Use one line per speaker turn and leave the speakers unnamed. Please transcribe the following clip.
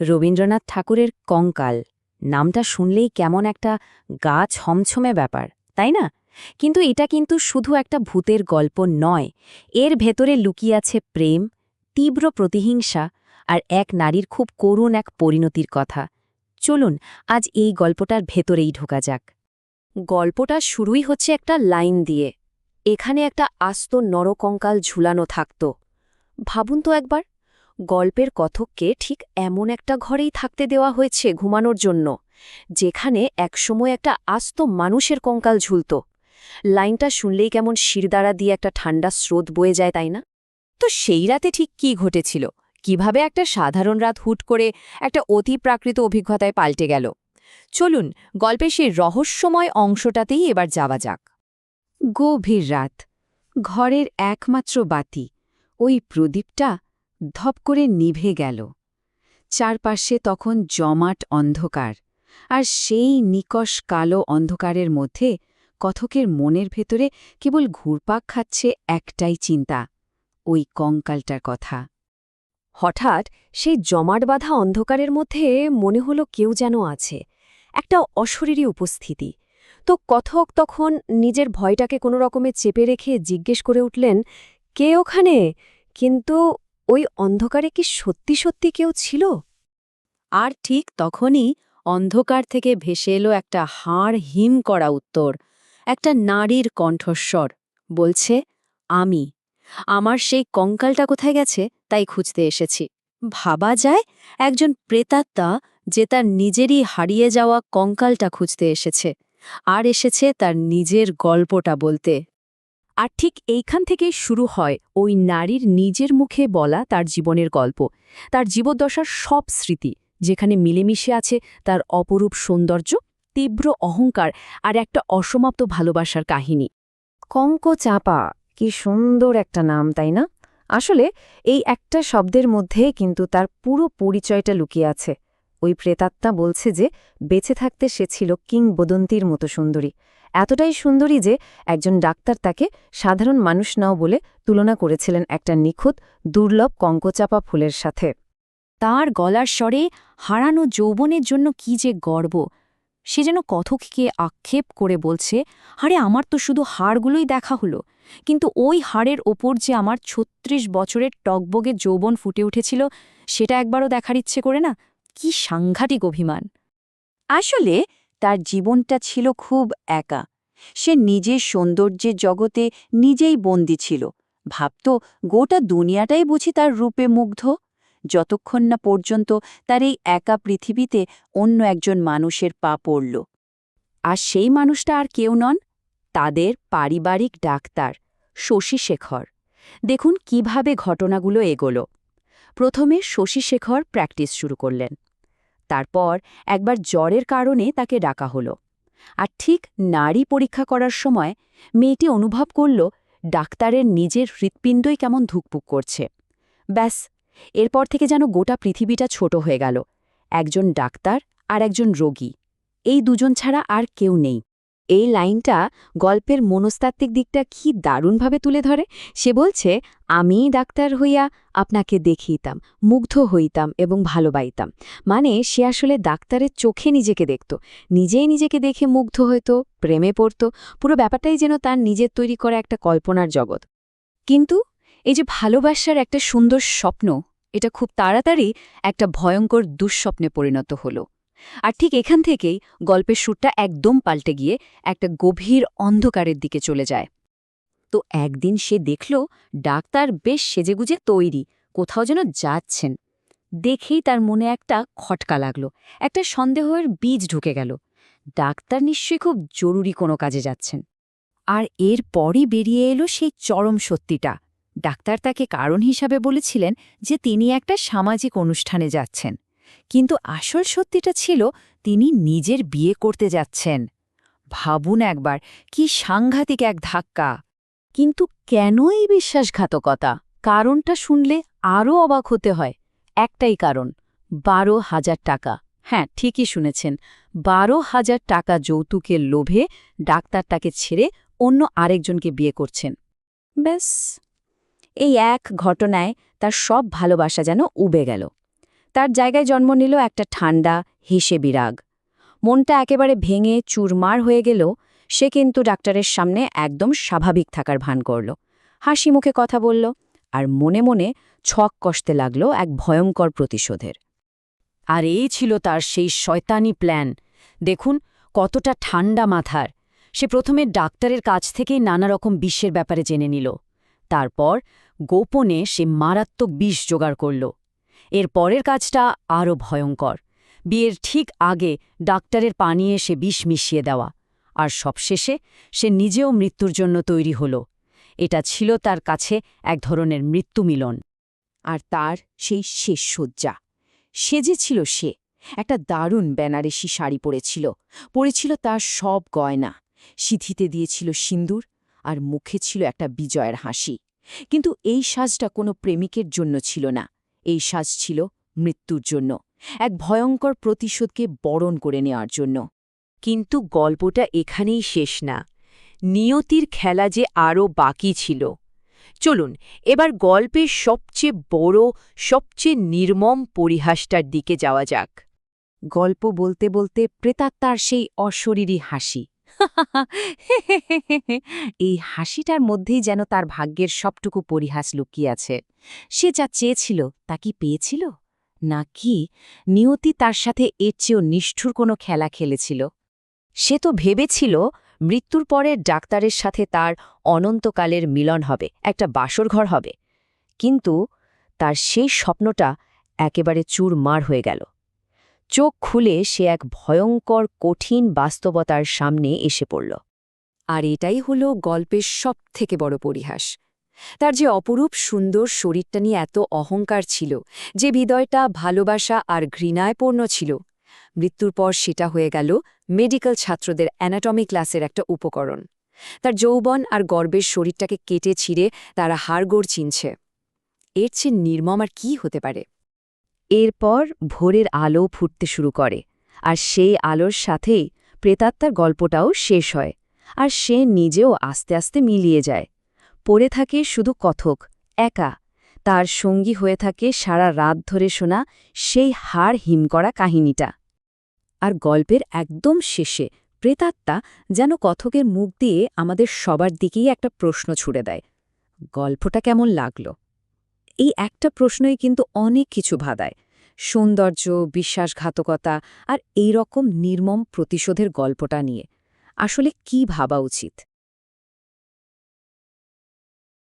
রবীন্দ্রনাথ ঠাকুরের কঙ্কাল নামটা শুনলেই কেমন একটা গা ছমছমে ব্যাপার, তাই না? কিন্তু এটা কিন্তু শুধু একটা ভূতের গল্প নয়। এর ভেতরে লুকিয়ে আছে প্রেম, তীব্র প্রতিহিংসা আর এক নারীর খুব করুণ এক পরিণতির কথা। চলুন আজ এই গল্পটার ভেতরেই ঢোকা যাক। গল্পটা শুরুই হচ্ছে একটা লাইন দিয়ে, এখানে একটা আস্ত নরকঙ্কাল ঝুলানো থাকত। ভাবুন তো একবার, গল্পের কথককে ঠিক এমন একটা ঘরেই থাকতে দেওয়া হয়েছে ঘুমানোর জন্য, যেখানে একসময় একটা আস্ত মানুষের কঙ্কাল ঝুলত। লাইনটা শুনলেই কেমন শিরদাঁড়া দিয়ে একটা ঠান্ডা স্রোত বয়ে যায়, তাই না? তো সেই রাতে ঠিক কি ঘটেছিল, কিভাবে একটা সাধারণ রাত হুট করে একটা অতি প্রাকৃত অভিজ্ঞতায় পাল্টে গেল? চলুন গল্পের সেই রহস্যময় অংশটাতেই এবার যাওয়া যাক। গভীর রাত, ঘরের একমাত্র বাতি, ওই প্রদীপটা ধপ করে নিভে গেল। চারপাশে তখন জমাট অন্ধকার, আর সেই নিকষ কালো অন্ধকারের মধ্যে কথকের মনের ভেতরে কেবল ঘুরপাক খাচ্ছে একটাই চিন্তা, ওই কঙ্কালটার কথা। হঠাৎ সেই জমাট বাঁধা অন্ধকারের মধ্যে মনে হলো কেউ যেন আছে, একটা অশরীরী উপস্থিতি। তো কথক তখন নিজের ভয়টাকে কোনো রকমে চেপে রেখে জিজ্ঞেস করে উঠলেন, কে ওখানে? কিন্তু ওই অন্ধকারে কি সত্যি সত্যি কেউ ছিল? আর ঠিক তখনই অন্ধকার থেকে ভেসে এলো একটা হাড় হিম করা উত্তর, একটা নারীর কণ্ঠস্বর বলছে, আমি। আমার সেই কঙ্কালটা কোথায় গেছে তাই খুঁজতে এসেছি। ভাবা যায়, একজন প্রেতাত্মা যে তার নিজেরই হারিয়ে যাওয়া কঙ্কালটা খুঁজতে এসেছে, আর এসেছে তার নিজের গল্পটা বলতে। আর ঠিক এইখান থেকেই শুরু হয় ওই নারীর নিজের মুখে বলা তার জীবনের গল্প, তার জীবদ্দশার সব স্মৃতি, যেখানে মিলেমিশে আছে তার অপরূপ সৌন্দর্য, তীব্র অহংকার আর একটা অসমাপ্ত ভালোবাসার কাহিনী। কঙ্কচাপা, কি সুন্দর একটা নাম, তাই না? আসলে এই একটা শব্দের মধ্যে কিন্তু তার পুরো পরিচয়টা লুকিয়ে আছে। ওই প্রেতাত্মা বলছে যে বেঁচে থাকতে সে ছিল কিংবদন্তির মতো সুন্দরী, এতটাই সুন্দরী যে একজন ডাক্তার তাকে সাধারণ মানুষ নাও বলে তুলনা করেছিলেন একটা নিখুঁত দুর্লভ কঙ্কচাপা ফুলের সাথে। তার গলার স্বরে হারানো যৌবনের জন্য কি যে গর্ব! সে যেন কথককে আক্ষেপ করে বলছে, আরে আমার তো শুধু হাড়গুলোই দেখা হলো, কিন্তু ওই হাড়ের ওপর যে আমার ৩৬ বছরের টগবগে যৌবন ফুটে উঠেছিল, সেটা একবারও দেখার ইচ্ছে করে না? কি সাংঘাতিক অভিমান! আসলে তার জীবনটা ছিল খুব একা। সে নিজের সৌন্দর্যের জগতে নিজেই বন্দী ছিল, ভাবত গোটা দুনিয়াটাই বুঝি তার রূপে মুগ্ধ, যতক্ষণ না পর্যন্ত তার এই একা পৃথিবীতে অন্য একজন মানুষের পা পড়ল। আর সেই মানুষটা আর কেউ নন, তাদের পারিবারিক ডাক্তার শশীশেখর। দেখুন কিভাবে ঘটনাগুলো এগোলো। প্রথমে শশীশেখর প্র্যাকটিস শুরু করলেন। তারপর একবার জ্বরের কারণে তাকে ডাকা হলো। আর ঠিক নাড়ি পরীক্ষা করার সময় মেয়েটি অনুভব করল ডাক্তারের নিজের হৃৎপিণ্ডই কেমন ধুকপুক করছে। ব্যাস, এরপর থেকে যেন গোটা পৃথিবীটা ছোট হয়ে গেল। একজন ডাক্তার আর একজন রোগী, এই দুজন ছাড়া আর কেউ নেই। এই লাইনটা গল্পের মনস্তাত্ত্বিক দিকটা কি দারুণভাবে তুলে ধরে। সে বলছে, আমি ডাক্তার হইয়া আপনাকে দেখিতাম, মুগ্ধ হইতাম এবং ভালোবাইতাম। মানে সে আসলে ডাক্তারের চোখে নিজেকে দেখত, নিজেই নিজেকে দেখে মুগ্ধ হইত, প্রেমে পড়ত। পুরো ব্যাপারটাই যেন তার নিজের তৈরি করা একটা কল্পনার জগৎ। কিন্তু এই যে ভালোবাসার একটা সুন্দর স্বপ্ন, এটা খুব তাড়াতাড়ি একটা ভয়ঙ্কর দুঃস্বপ্নে পরিণত হল। আর ঠিক এখান থেকেই গল্পের সুরটা একদম পাল্টে গিয়ে একটা গভীর অন্ধকারের দিকে চলে যায়। তো একদিন সে দেখল ডাক্তার বেশ সেজেগুজে তৈরি, কোথাও যেন যাচ্ছেন। দেখেই তার মনে একটা খটকা লাগল, একটা সন্দেহের বীজ ঢুকে গেল। ডাক্তার নিশ্চয়ই খুব জরুরি কোনো কাজে যাচ্ছেন। আর এরপরই বেরিয়ে এলো সেই চরম সত্যিটা। ডাক্তার তাকে কারণ হিসাবে বলেছিলেন যে তিনি একটা সামাজিক অনুষ্ঠানে যাচ্ছেন, কিন্তু আসল সত্যিটা ছিল তিনি নিজের বিয়ে করতে যাচ্ছেন। ভাবুন একবার, কি সাংঘাতিক এক ধাক্কা! কিন্তু কেন এই বিশ্বাসঘাতকতা? কারণটা শুনলে আরও অবাক হতে হয়। একটাই কারণ, ১২,০০০ টাকা। হ্যাঁ, ঠিকই শুনেছেন, ১২,০০০ টাকা যৌতুকের লোভে ডাক্তার তাকে ছেড়ে অন্য আরেকজনকে বিয়ে করছেন। ব্যাস, এই এক ঘটনায় তার সব ভালোবাসা যেন উবে গেল। তার জায়গায় জন্ম নিল একটা ঠান্ডা হেসে বিরাগ। মনটা একেবারে ভেঙে চুরমার হয়ে গেল, সে কিন্তু ডাক্তারের সামনে একদম স্বাভাবিক থাকার ভান করল, হাসি মুখে কথা বলল, আর মনে মনে ছক কষতে লাগল এক ভয়ঙ্কর প্রতিশোধের। আর এই ছিল তার সেই শয়তানি প্ল্যান। দেখুন কতটা ঠান্ডা মাথার। সে প্রথমে ডাক্তারের কাছ থেকেই নানা রকম বিষের ব্যাপারে জেনে নিল। তারপর গোপনে সে মারাত্মক বিষ জোগাড় করল। এর পরের কাজটা আরও ভয়ঙ্কর। বিয়ের ঠিক আগে ডাক্তারের পানীয়ে সে বিষ মিশিয়ে দেওয়া। আর সবশেষে সে নিজেও মৃত্যুর জন্য তৈরি হল। এটা ছিল তার কাছে এক ধরনের মৃত্যু মিলন।
আর তার সেই শেষ শয্যা, সেজেছিল সে, একটা দারুণ বেনারসি শাড়ি পরেছিল তার সব গয়না, সিঁথিতে দিয়েছিল সিন্দুর, আর মুখে ছিল একটা বিজয়ের হাসি। কিন্তু এই সাজটা কোনো প্রেমিকের জন্য ছিল না, এই সাজ ছিল মৃত্যুর জন্য, এক ভয়ঙ্কর প্রতিশোধকে বরণ করে নেওয়ার জন্য।
কিন্তু গল্পটা এখানেই শেষ না। নিয়তির খেলা যে আরও বাকি ছিল। চলুন এবার গল্পের সবচেয়ে বড়, সবচেয়ে নির্মম পরিহাসটার দিকে যাওয়া যাক।
গল্প বলতে বলতে প্রেতাত্মার সেই অশরীরী হাসি। এই হাসিটার মধ্যেই যেন তার ভাগ্যের সবটুকু পরিহাস লুকিয়ে আছে। সে যা চেয়েছিল তা কি পেয়েছিল, নাকি নিয়তি তার সাথে এর চেয়েও নিষ্ঠুর কোনো খেলা খেলেছিল?
সে তো ভেবেছিল মৃত্যুর পরে ডাক্তারের সাথে তার অনন্তকালের মিলন হবে, একটা বাসরঘর হবে। কিন্তু তার সেই স্বপ্নটা একেবারে চুরমার হয়ে গেল। চোখ খুলে সে এক ভয়ঙ্কর কঠিন বাস্তবতার সামনে এসে পড়ল। আর এটাই হলো গল্পের সবথেকে বড় পরিহাস। তার যে অপরূপ সুন্দর শরীরটা নিয়ে এত অহংকার ছিল, যে হৃদয়টা ভালোবাসা আর ঘৃণায় পূর্ণ ছিল, মৃত্যুর পর সেটা হয়ে গেল মেডিকেল ছাত্রদের অ্যানাটমি ক্লাসের একটা উপকরণ। তার যৌবন আর গর্বের শরীরটাকে কেটে ছিঁড়ে তারা হাড়গোড় চিনছে। এর চেয়ে নির্মম আর কী হতে পারে? এরপর ভোরের আলো ফুটতে শুরু করে, আর সেই আলোর সাথেই প্রেতাত্মার গল্পটাও শেষ হয়। আর সে নিজেও আস্তে আস্তে মিলিয়ে যায়। পড়ে থাকে শুধু কথক, একা। তার সঙ্গী হয়ে থাকে সারা রাত ধরে শোনা সেই হাড় হিম করা কাহিনীটা। আর গল্পের একদম শেষে প্রেতাত্মা যেন কথকের মুখ দিয়ে আমাদের সবার দিকেই একটা প্রশ্ন ছুড়ে দেয়, গল্পটা কেমন লাগল? এই একটা প্রশ্নই কিন্তু অনেক কিছু ভাদায়। সৌন্দর্য, বিশ্বাসঘাতকতা আর এই রকম নির্মম প্রতিশোধের গল্পটা নিয়ে আসলে কি ভাবা উচিত?